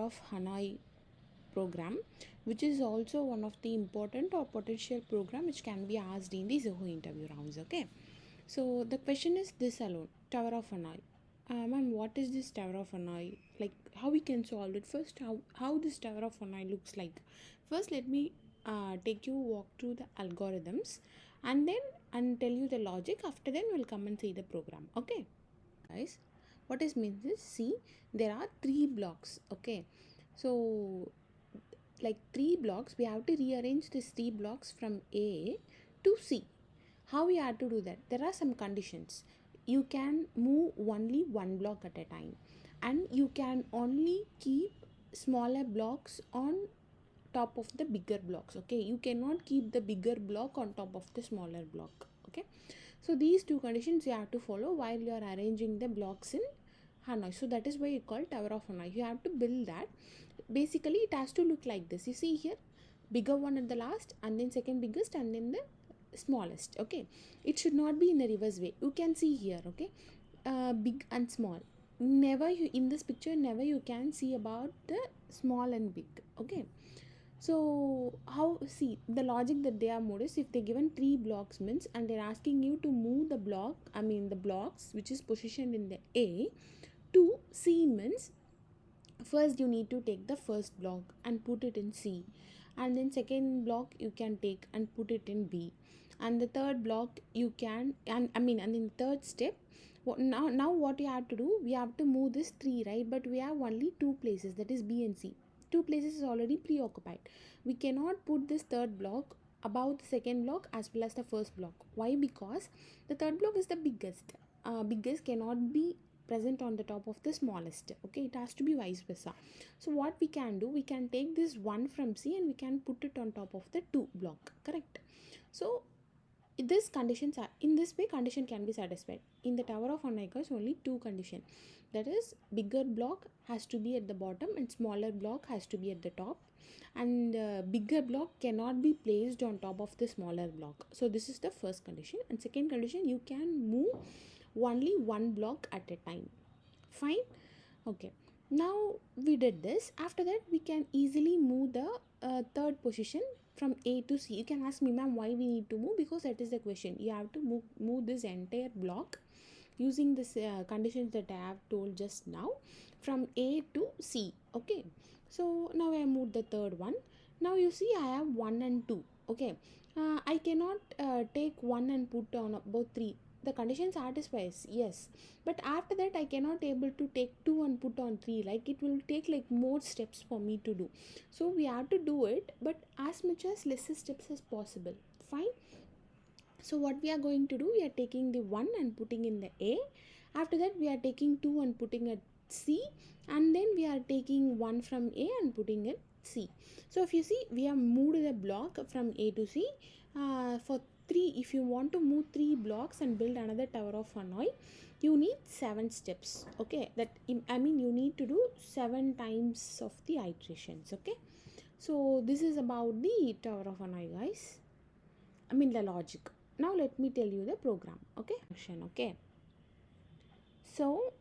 of Hanoi program, which is also one of the important or potential program which can be asked in the Zoho interview rounds. Okay, so the question is this alone, Tower of Hanoi. Ma'am, what is this Tower of Hanoi? Like, how we can solve it? First, how this Tower of Hanoi looks like. First, let me take you walk through the algorithms, and then and tell you the logic. After then, we'll come and see the program. Okay, guys. What is means is, see, there are three blocks. Okay, so like three blocks, we have to rearrange these three blocks from A to C. How we have to do that? There are some conditions. You can move only one block at a time, and you can only keep smaller blocks on top of the bigger blocks. Okay, you cannot keep the bigger block on top of the smaller block. Okay, so these two conditions you have to follow while you are arranging the blocks in Hanoi. So that is why you call Tower of Hanoi. You have to build that. Basically it has to look like this. You see here, bigger one at the last, and then second biggest, and then the smallest. Okay, it should not be in a reverse way. You can see here. Okay, big and small. Never you in this picture, never you can see about the small and big. Okay, so how, see the logic that they are moved is, if they given three blocks means, and they're asking you to move the block, I mean the blocks which is positioned in the A to C means, first you need to take the first block and put it in C, and then second block you can take and put it in B, and the third block you can, and and in the third step, now what you have to do, we have to move this 3, right? But we have only two places, that is B and C. Two places is already preoccupied. We cannot put this third block above the second block as well as the first block. Why? Because the third block is the biggest. Biggest cannot be present on the top of the smallest. Okay, it has to be vice versa. So what we can do, we can take this 1 from C and we can put it on top of the 2 block. Correct? So this conditions are, in this way condition can be satisfied. In the Tower of Hanoi, only two condition, that is bigger block has to be at the bottom and smaller block has to be at the top, and bigger block cannot be placed on top of the smaller block. So this is the first condition. And second condition, you can move only one block at a time. Fine. Okay, now we did this. After that we can easily move the third position from A to C. You can ask me, ma'am, why we need to move? Because that is the question. You have to move this entire block using this conditions that I have told just now, from A to C. Okay, so now I moved the third one. Now you see I have 1 and 2. Okay, I cannot take 1 and put on about 3. The condition satisfies, yes, but after that I cannot able to take 2 and put on 3. Like, it will take like more steps for me to do. So we have to do it, but as much as lesser steps as possible. Fine. So what we are going to do, we are taking the 1 and putting in the A. After that we are taking 2 and putting at C, and then we are taking 1 from A and putting it C. So if you see, we have moved the block from A to C. For 3, if you want to move 3 blocks and build another Tower of Hanoi, you need 7 steps. Okay, that you need to do 7 times of the iterations. Okay, so this is about the Tower of Hanoi, guys. The logic. Now let me tell you the program. Okay, okay. So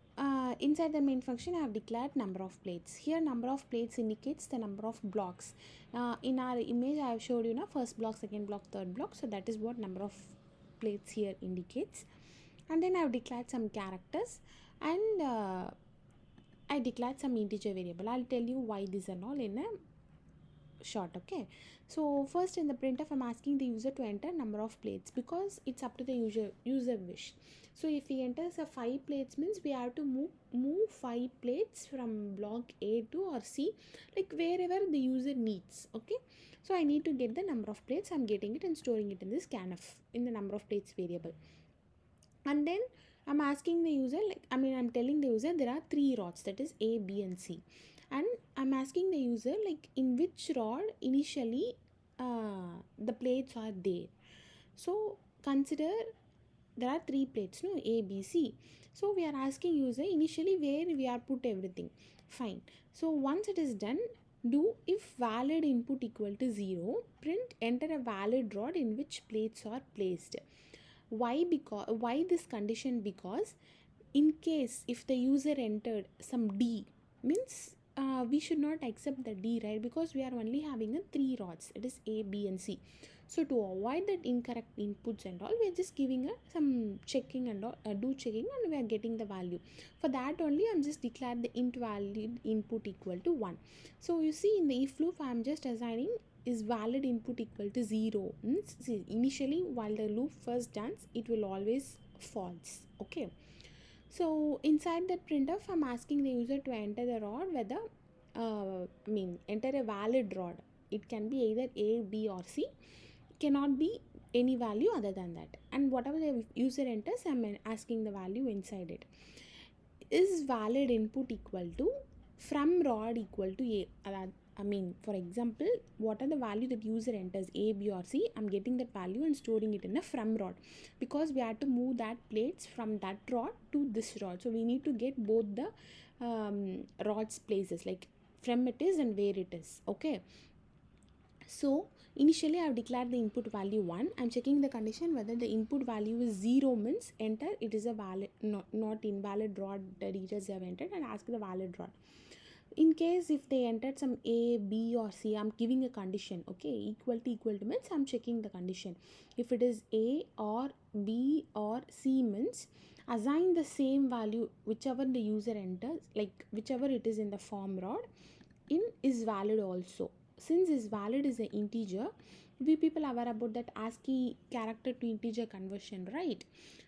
inside the main function I have declared number of plates. Here number of plates indicates the number of blocks. In our image I have showed you first block, second block, third block. So that is what number of plates here indicates. And then I have declared some characters, and I declared some integer variable. I'll tell you why these and all in a short. Okay, so first in the printf I'm asking the user to enter number of plates, because it's up to the user wish. So if he enters a 5 plates means we have to move 5 plates from block A to or C, like wherever the user needs. Okay, so I need to get the number of plates. I'm getting it and storing it in this scanf in the number of plates variable. And then I'm asking the user, I'm telling the user there are 3 rods, that is A, B and C, and I'm asking the user in which rod initially the plates are there. So consider there are 3 plates, no, A, B, C. So we are asking user initially where we are put everything. Fine. So once it is done, do if valid input equal to 0, print enter a valid rod in which plates are placed. Why this condition? Because in case if the user entered some D, means we should not accept the D, right? Because we are only having a 3 rods, it is A, B and C. So to avoid that incorrect inputs and all, we are just giving a some checking and all, do checking, and we are getting the value. For that only I'm just declared the int valid input equal to 1. So you see, in the if loop I'm just assigning is valid input equal to 0. See, initially while the loop first runs, it will always false. Okay, so inside that printf, I'm asking the user to enter the rod, whether enter a valid rod. It can be either A, B or C. It cannot be any value other than that. And whatever the user enters, I'm asking the value inside it. Is valid input equal to from rod equal to A? For example, what are the value that user enters, A, B or C? I'm getting that value and storing it in a from rod, because we have to move that plates from that rod to this rod. So we need to get both the rods places, like from it is and where it is. Okay, so initially I have declared the input value 1. I'm checking the condition whether the input value is 0, means enter it is a valid, not invalid rod the details they have entered, and ask the valid rod. In case if they entered some A, B or C, I'm giving a condition. Okay, equal to means I'm checking the condition. If it is A or B or C, means assign the same value whichever the user enters, like whichever it is in the form rod in is valid also. Since is valid is an integer, we people are aware about that ASCII character to integer conversion, right?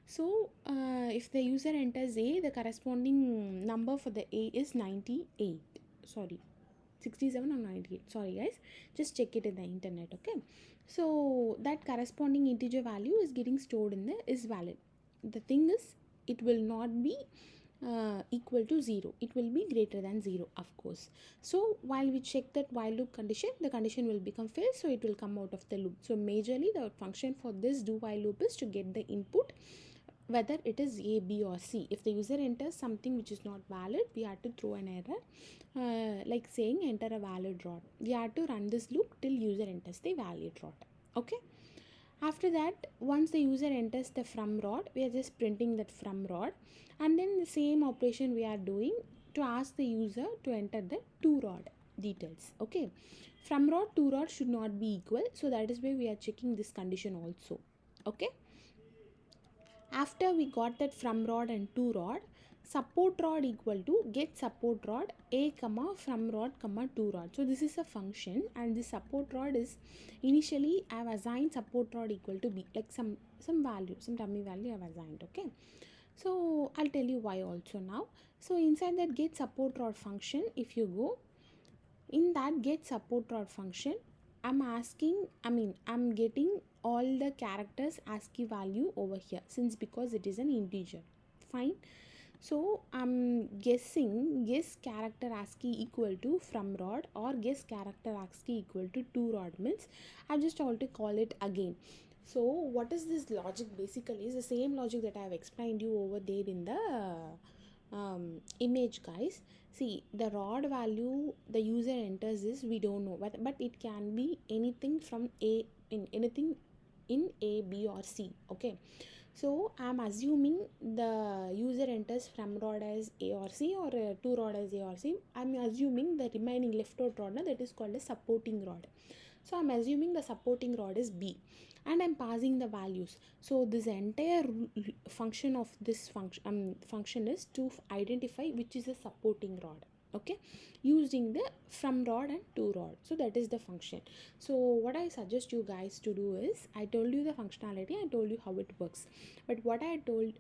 So if the user enters A, the corresponding number for the A is 98. Sorry, 67 or 98. Sorry guys, just check it in the internet. Okay, so that corresponding integer value is getting stored in the is valid. The thing is, it will not be equal to 0, it will be greater than 0, of course. So while we check that while loop condition, the condition will become false, so it will come out of the loop. So majorly the function for this do while loop is to get the input whether it is A, B or C. If the user enters something which is not valid, we have to throw an error, like saying enter a valid rod. We have to run this loop till user enters the valid rod. Okay, after that, once the user enters the from rod, we are just printing that from rod, and then the same operation we are doing to ask the user to enter the to rod details. Okay, from rod to rod should not be equal, so that is why we are checking this condition also. Okay, after we got that from rod and to rod, support rod equal to get support rod A comma from rod comma to rod. So this is a function, and the support rod is initially I have assigned support rod equal to B, like some value, some dummy value I have assigned. Okay, so I'll tell you why also now. So inside that get support rod function, if you go in that get support rod function, I'm getting all the characters ASCII value over here, since because it is an integer. Fine, so I'm guessing guess character ASCII equal to from rod or guess character ASCII equal to to rod, means I just want to call it again. So what is this logic? Basically is the same logic that I have explained you over there in the image, guys. See, the rod value the user enters is we don't know, but it can be anything from A, in anything in A, B or C. Okay, so I'm assuming the user enters from rod as A or C, or to rod as A or C. I'm assuming the remaining left out rod, that is called a supporting rod. So I'm assuming the supporting rod is B, and I'm passing the values. So this entire function of this function is to identify which is a supporting rod. Okay, using the from rod and to rod. So that is the function. So what I suggest you guys to do is, I told you the functionality, I told you how it works, but what I told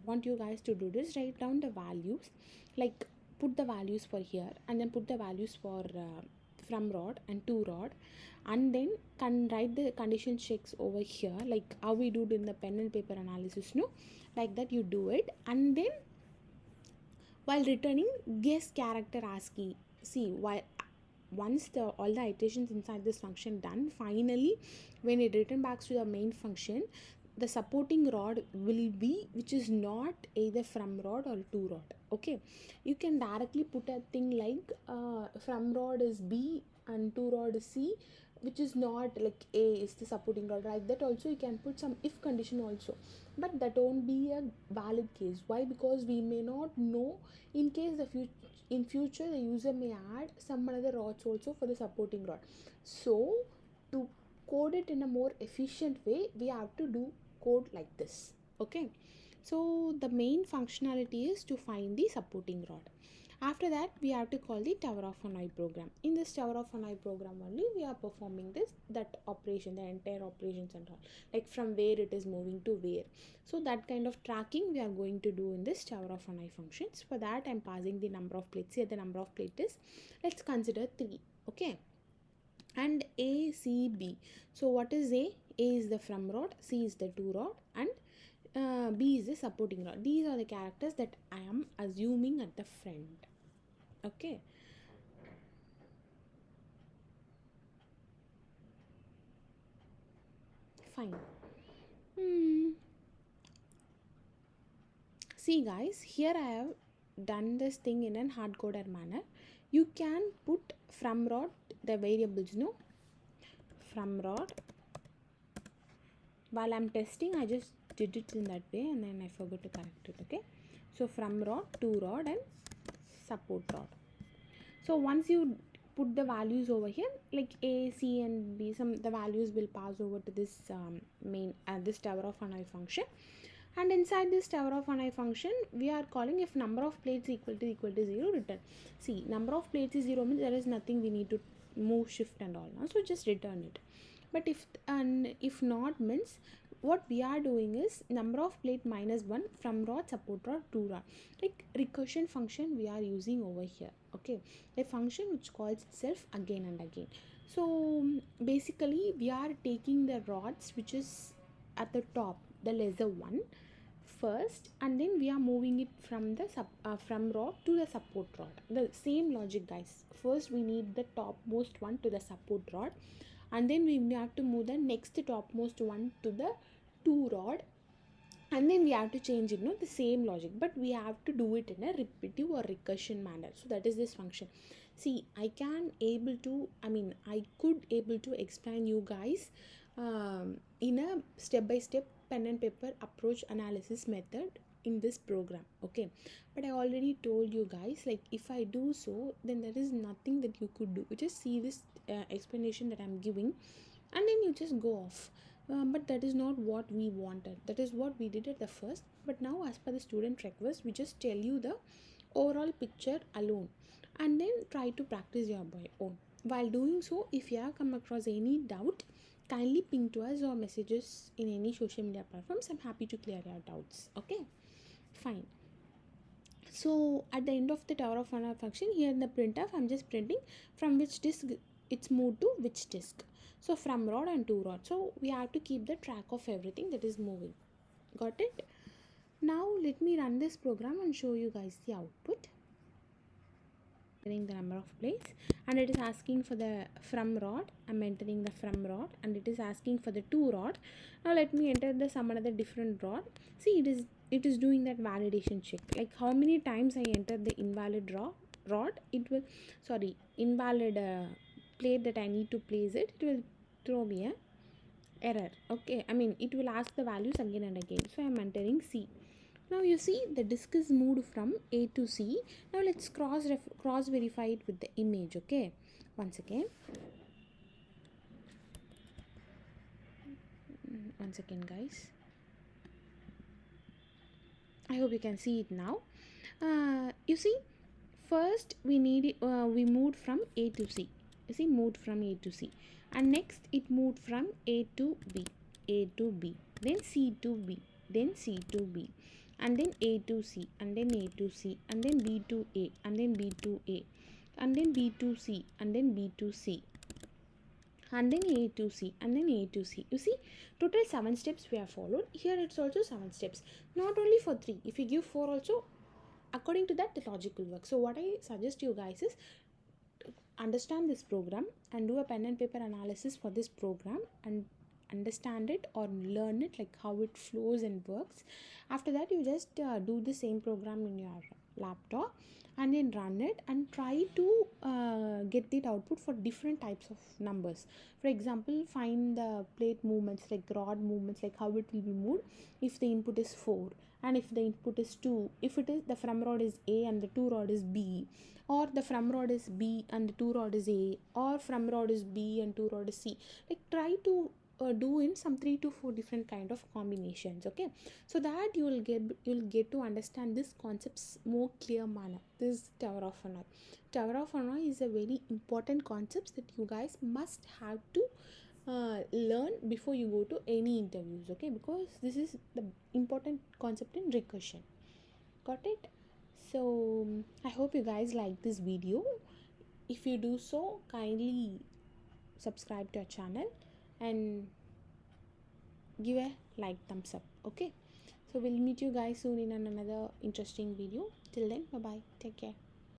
want you guys to do is write down the values, like put the values for here, and then put the values for from rod and to rod, and then can write the condition checks over here, like how we do it in the pen and paper analysis. No, like that you do it, and then while returning guess character ASCII. See, while once the all the iterations inside this function done, finally when it return back to the main function, the supporting rod will be which is not either from rod or to rod. Okay, you can directly put a thing like from rod is B and to rod is C, which is not like A is the supporting rod. Like that also you can put some if condition also, but that won't be a valid case. Why? Because we may not know in case the In future the user may add some other rods also for the supporting rod. So to code it in a more efficient way, we have to do code like this. Okay, so the main functionality is to find the supporting rod. After that we have to call the Tower of Hanoi program. In this Tower of Hanoi program only we are performing this that operation, the entire operations and all, like from where it is moving to where. So that kind of tracking we are going to do in this Tower of Hanoi functions. For that I'm passing the number of plates. Here the number of plate is, let's consider 3. Okay, and A, C, B. So what is A? A is the from rod, C is the to rod, and B is the supporting rod. These are the characters that I am assuming at the front. Okay, fine. Hmm. See guys, here I have done this thing in an hard-coded manner. You can put from rod the variables, no? From rod. While I'm testing, I just did it in that way and then I forgot to correct it. Okay, so from rod, to rod, and support rod. So once you put the values over here, like A, C, and B, the values will pass over to this main this Tower of Hanoi function. And inside this Tower of Hanoi function, we are calling if number of plates equal to 0, return. See, number of plates is 0 means there is nothing we need to move, shift and all. So just return it. But if not means, what we are doing is number of plate minus 1 from rod, support rod, to rod, like recursion function we are using over here. Okay, a function which calls itself again and again. So basically we are taking the rods which is at the top, the lesser one first, and then we are moving it from the from rod to the support rod. The same logic guys, first we need the topmost one to the support rod, and then we have to move the next topmost one to the two rod, and then we have to change it, no, the same logic, but we have to do it in a repetitive or recursion manner. So that is this function. See, I could able to explain you guys in a step by step pen and paper approach analysis method in this program. Okay, but I already told you guys, like if I do so, then there is nothing that you could do. You just see this explanation that I'm giving and then you just go off. But that is not what we wanted. That is what we did at the first, but now as per the student request, we just tell you the overall picture alone and then try to practice your by own. While doing so, if you have come across any doubt, kindly ping to us or messages in any social media platforms. I'm happy to clear your doubts. Okay, fine. So at the end of the Tower of Honor function, here in the printf, I'm just printing from which disk it's moved to which disk. So from rod and to rod. So we have to keep the track of everything that is moving. Got it? Now let me run this program and show you guys the output. The number of plates, and it is asking for the from rod. I'm entering the from rod, and it is asking for the to rod. Now let me enter the some another different rod. See, it is doing that validation check, like how many times I enter the invalid rod, it will invalid plate that I need to place it will throw me a error. Okay, it will ask the values again and again. So I'm entering C. Now you see the disk is moved from A to C. Now let's cross verify it with the image. Okay, once again. One second guys. I hope you can see it now. You see, first we moved from A to C. You see, moved from A to C, and next it moved from A to B, then C to B, then C to B, and then A to C, and then A to C, and then B to A, and then B to A, and then B to C, and then B to C, and then A to C, and then A to C. You see, total 7 steps we have followed. Here it's also 7 steps, not only for 3. If you give 4 also, according to that the logic will work. So what I suggest you guys is understand this program and do a pen and paper analysis for this program and understand it or learn it, like how it flows and works. After that you just do the same program in your laptop and then run it and try to get the output for different types of numbers. For example, find the plate movements, like rod movements, like how it will be moved if the input is 4, and if the input is 2, if it is the from rod is A and the to rod is B, or the from rod is B and the to rod is A, or from rod is B and to rod is C, like try to do in some 3 to 4 different kind of combinations, okay, so that you'll get to understand this concepts more clear manner. This Tower of Hanoi is a very important concepts that you guys must have to learn before you go to any interviews, okay, because this is the important concept in recursion. Got it? So I hope you guys like this video. If you do so, kindly subscribe to our channel and give a like, thumbs up, okay. So we'll meet you guys soon in another interesting video. Till then, bye bye, take care.